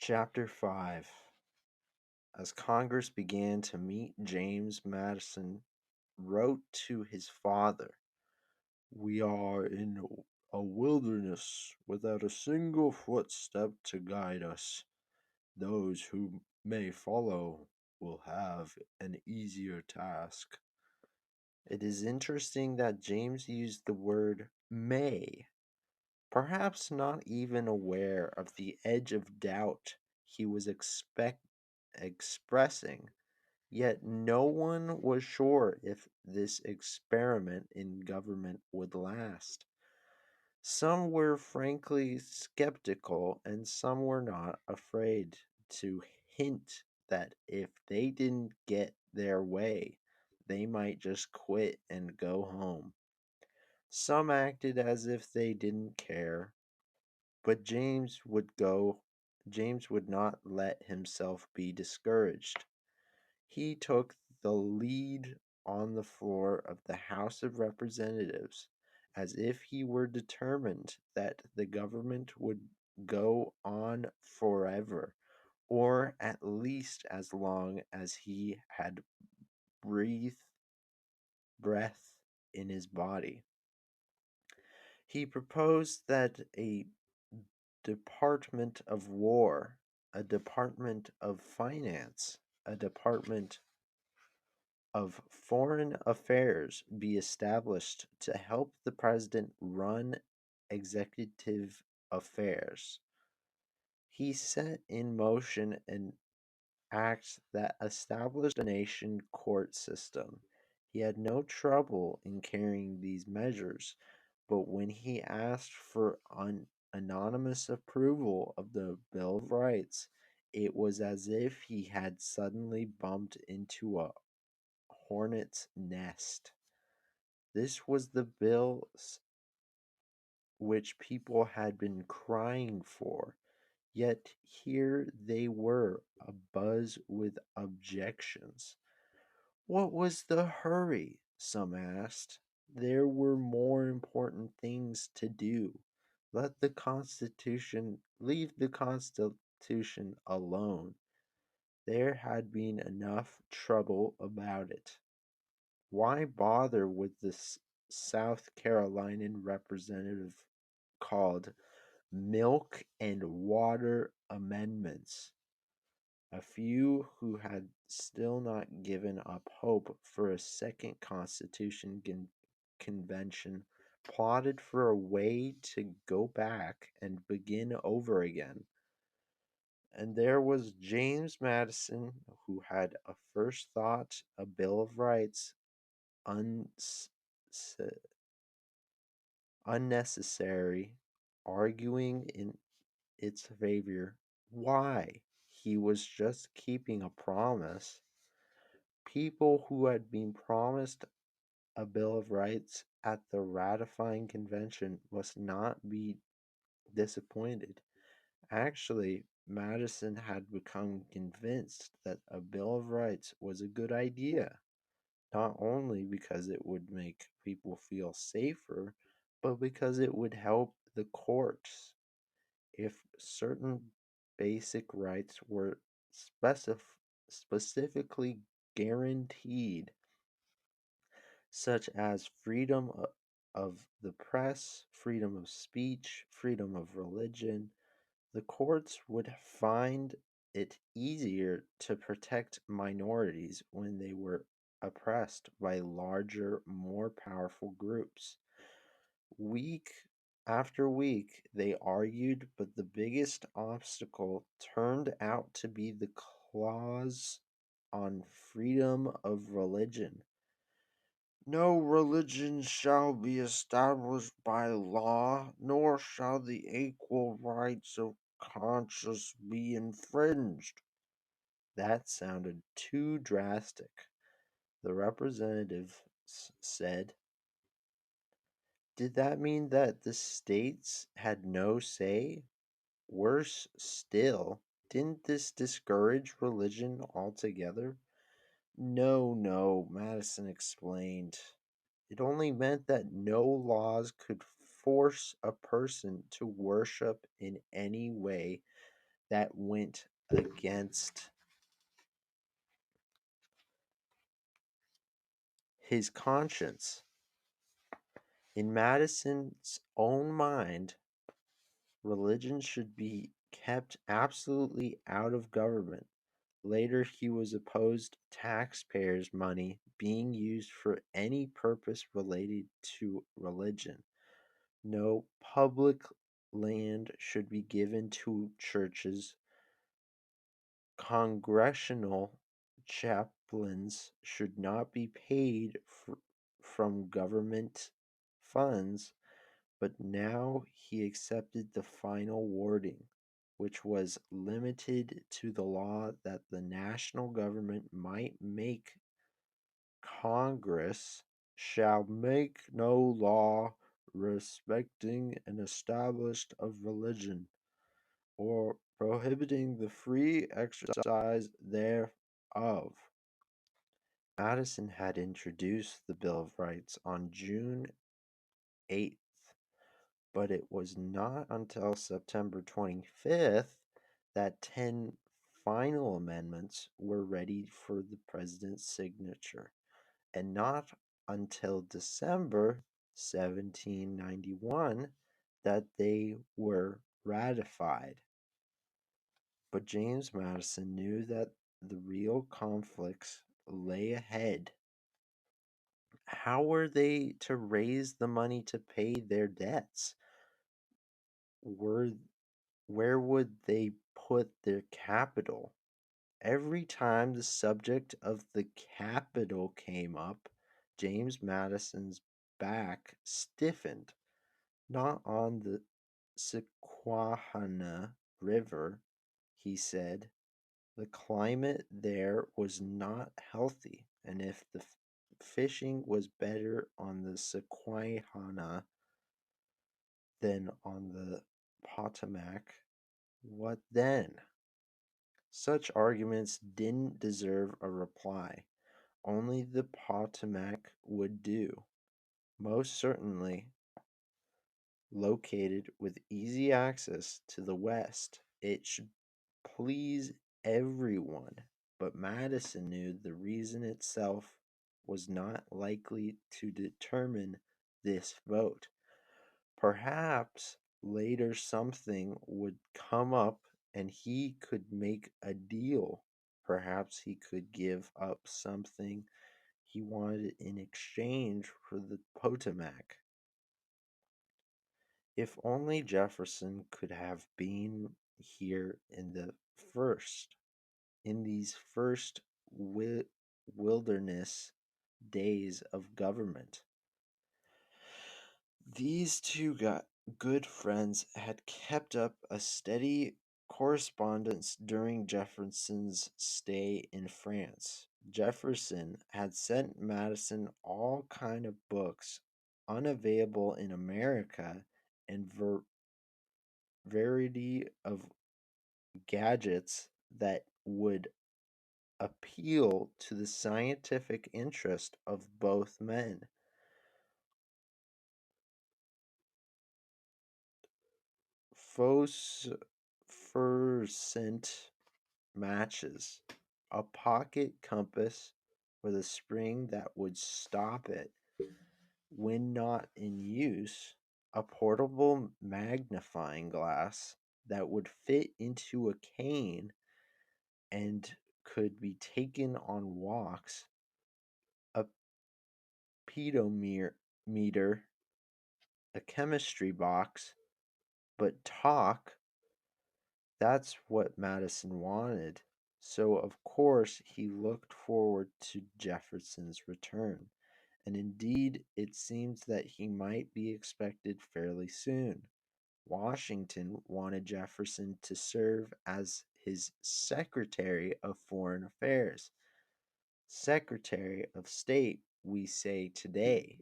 Chapter 5. As Congress began to meet, James Madison wrote to his father, "We are in a wilderness without a single footstep to guide us. Those who may follow will have an easier task." It is interesting that James used the word may, perhaps not even aware of the edge of doubt he was expressing, yet no one was sure if this experiment in government would last. Some were frankly skeptical, and some were not afraid to hint that if they didn't get their way, they might just quit and go home. Some acted as if they didn't care, but James would not let himself be discouraged. He took the lead on the floor of the House of Representatives as if he were determined that the government would go on forever, or at least as long as he had breathed breath in his body. He proposed that a Department of War, a Department of Finance, a Department of Foreign Affairs be established to help the president run executive affairs. He set in motion an act that established a nation court system. He had no trouble in carrying these measures, but when he asked for anonymous approval of the Bill of Rights, it was as if he had suddenly bumped into a hornet's nest. This was the bill which people had been crying for, yet here they were abuzz with objections. What was the hurry? Some asked. There were more important things to do. Leave the Constitution alone. There had been enough trouble about it. Why bother with the South Carolinian representative called milk and water amendments? A few who had still not given up hope for a second Constitution convention plotted for a way to go back and begin over again. And there was James Madison, who had a first thought a Bill of Rights unnecessary, arguing in its favor. Why? He was just keeping a promise. People who had been promised a Bill of Rights at the ratifying convention must not be disappointed. Actually, Madison had become convinced that a Bill of Rights was a good idea, not only because it would make people feel safer, but because it would help the courts. If certain basic rights were specifically guaranteed, such as freedom of the press, freedom of speech, freedom of religion, the courts would find it easier to protect minorities when they were oppressed by larger, more powerful groups. Week after week, they argued, but the biggest obstacle turned out to be the clause on freedom of religion. No religion shall be established by law, nor shall the equal rights of conscience be infringed. That sounded too drastic. The representatives said, did that mean that the states had no say? Worse still, didn't this discourage religion altogether? No, no, Madison explained. It only meant that no laws could force a person to worship in any way that went against his conscience. In Madison's own mind, religion should be kept absolutely out of government. Later, he was opposed taxpayers' money being used for any purpose related to religion. No public land should be given to churches. Congressional chaplains should not be paid from government funds, but now he accepted the final wording, which was limited to the law that the national government might make. Congress shall make no law respecting an establishment of religion, or prohibiting the free exercise thereof. Madison had introduced the Bill of Rights on June 8th, but it was not until September 25th that 10 final amendments were ready for the president's signature, and not until December 1791 that they were ratified. But James Madison knew that the real conflicts lay ahead. How were they to raise the money to pay their debts? Were, where would they put their capital? Every time the subject of the capital came up, James Madison's back stiffened. Not on the Susquehanna River, he said. The climate there was not healthy, and if the fishing was better on the Susquehanna than on the Potomac, what then? Such arguments didn't deserve a reply. Only the Potomac would do. Most certainly, located with easy access to the west, it should please everyone. But Madison knew the reason itself was not likely to determine this vote. Perhaps later something would come up and he could make a deal. Perhaps he could give up something he wanted in exchange for the Potomac. If only Jefferson could have been here in these first wilderness days of government. These two good friends had kept up a steady correspondence during Jefferson's stay in France. Jefferson had sent Madison all kind of books unavailable in America and variety of gadgets that would appeal to the scientific interest of both men. Phosphorescent matches, a pocket compass with a spring that would stop it when not in use, a portable magnifying glass that would fit into a cane and could be taken on walks, a pedometer, a chemistry box, but talk, that's what Madison wanted. So, of course, he looked forward to Jefferson's return, and indeed it seems that he might be expected fairly soon. Washington wanted Jefferson to serve as his Secretary of Foreign Affairs. Secretary of State, we say today.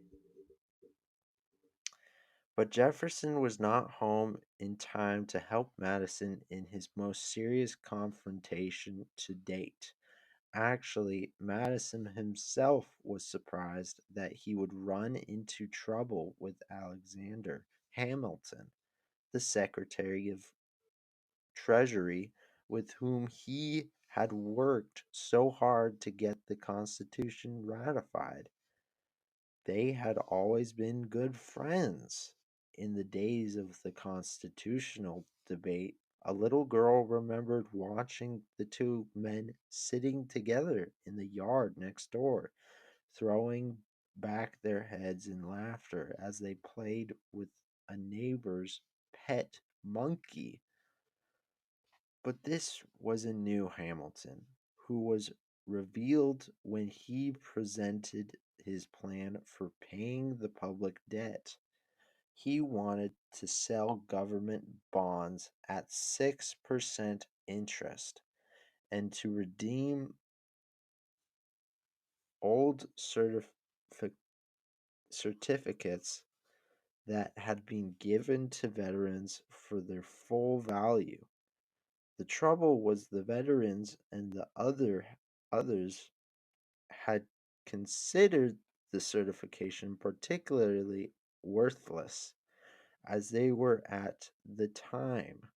But Jefferson was not home in time to help Madison in his most serious confrontation to date. Actually, Madison himself was surprised that he would run into trouble with Alexander Hamilton, the Secretary of Treasury, with whom he had worked so hard to get the Constitution ratified. They had always been good friends. In the days of the constitutional debate, a little girl remembered watching the two men sitting together in the yard next door, throwing back their heads in laughter as they played with a neighbor's pet monkey. But this was a new Hamilton, who was revealed when he presented his plan for paying the public debt. He wanted to sell government bonds at 6% interest and to redeem old certificates that had been given to veterans for their full value. The trouble was the veterans and the others had considered the certification particularly worthless as they were at the time,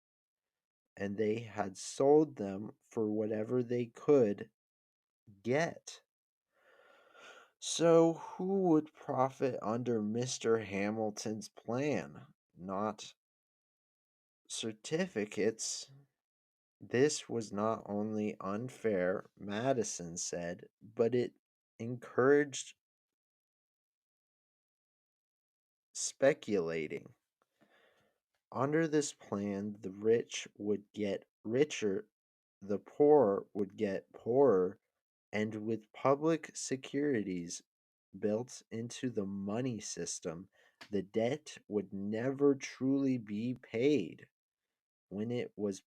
and they had sold them for whatever they could get. So, who would profit under Mr. Hamilton's plan? Not certificates. This was not only unfair, Madison said, but it encouraged speculating. Under this plan, the rich would get richer, the poor would get poorer, and with public securities built into the money system, the debt would never truly be paid. When it was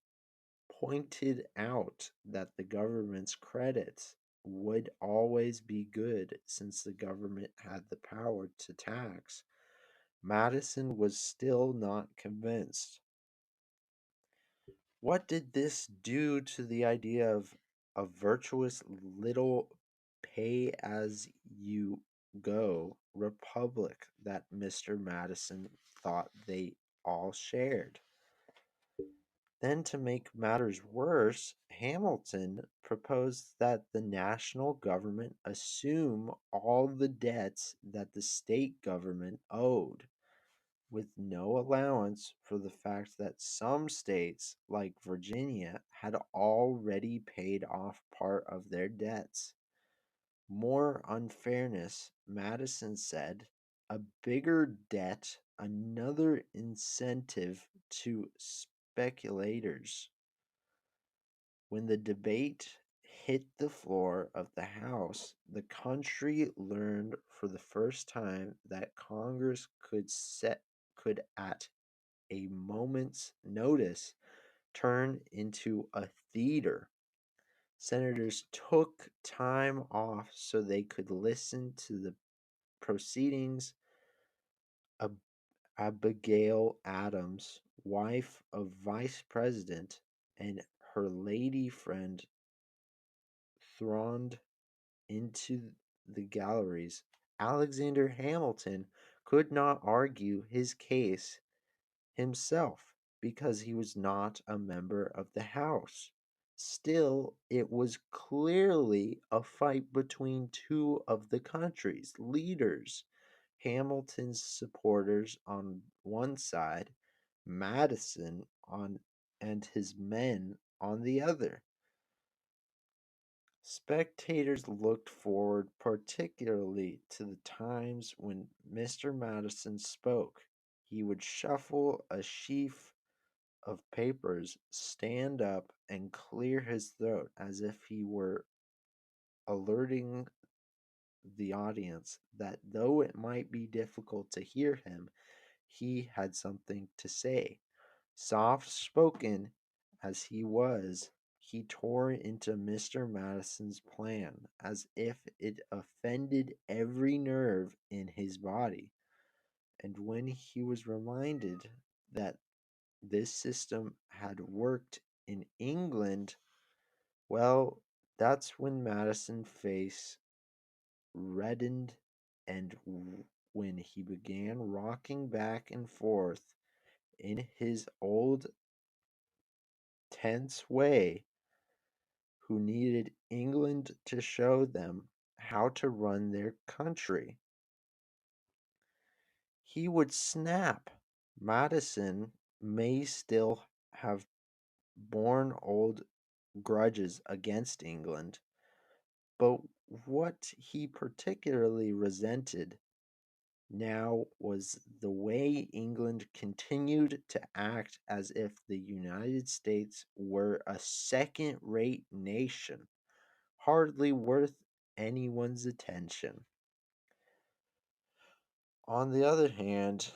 pointed out that the government's credits would always be good since the government had the power to tax, Madison was still not convinced. What did this do to the idea of a virtuous little pay as you go republic that Mr. Madison thought they all shared? Then, to make matters worse, Hamilton proposed that the national government assume all the debts that the state government owed, with no allowance for the fact that some states, like Virginia, had already paid off part of their debts. More unfairness, Madison said, a bigger debt, another incentive to speculators. When the debate hit the floor of the House, the country learned for the first time that Congress could at a moment's notice turn into a theater. Senators took time off so they could listen to the proceedings. Abigail Adams, wife of Vice President, and her lady friend thronged into the galleries. Alexander Hamilton could not argue his case himself because he was not a member of the House. Still, it was clearly a fight between two of the country's leaders. Hamilton's supporters on one side, Madison on and his men on the other. Spectators looked forward particularly to the times when Mr. Madison spoke. He would shuffle a sheaf of papers, stand up, and clear his throat as if he were alerting the audience that though it might be difficult to hear him, he had something to say. Soft spoken as he was, he tore into Mr. Madison's plan as if it offended every nerve in his body. And when he was reminded that this system had worked in England, well, that's when Madison's face reddened and when he began rocking back and forth in his old intense way, who needed England to show them how to run their country. He would snap. Madison may still have borne old grudges against England, but what he particularly resented now was the way England continued to act as if the United States were a second rate nation, hardly worth anyone's attention. On the other hand,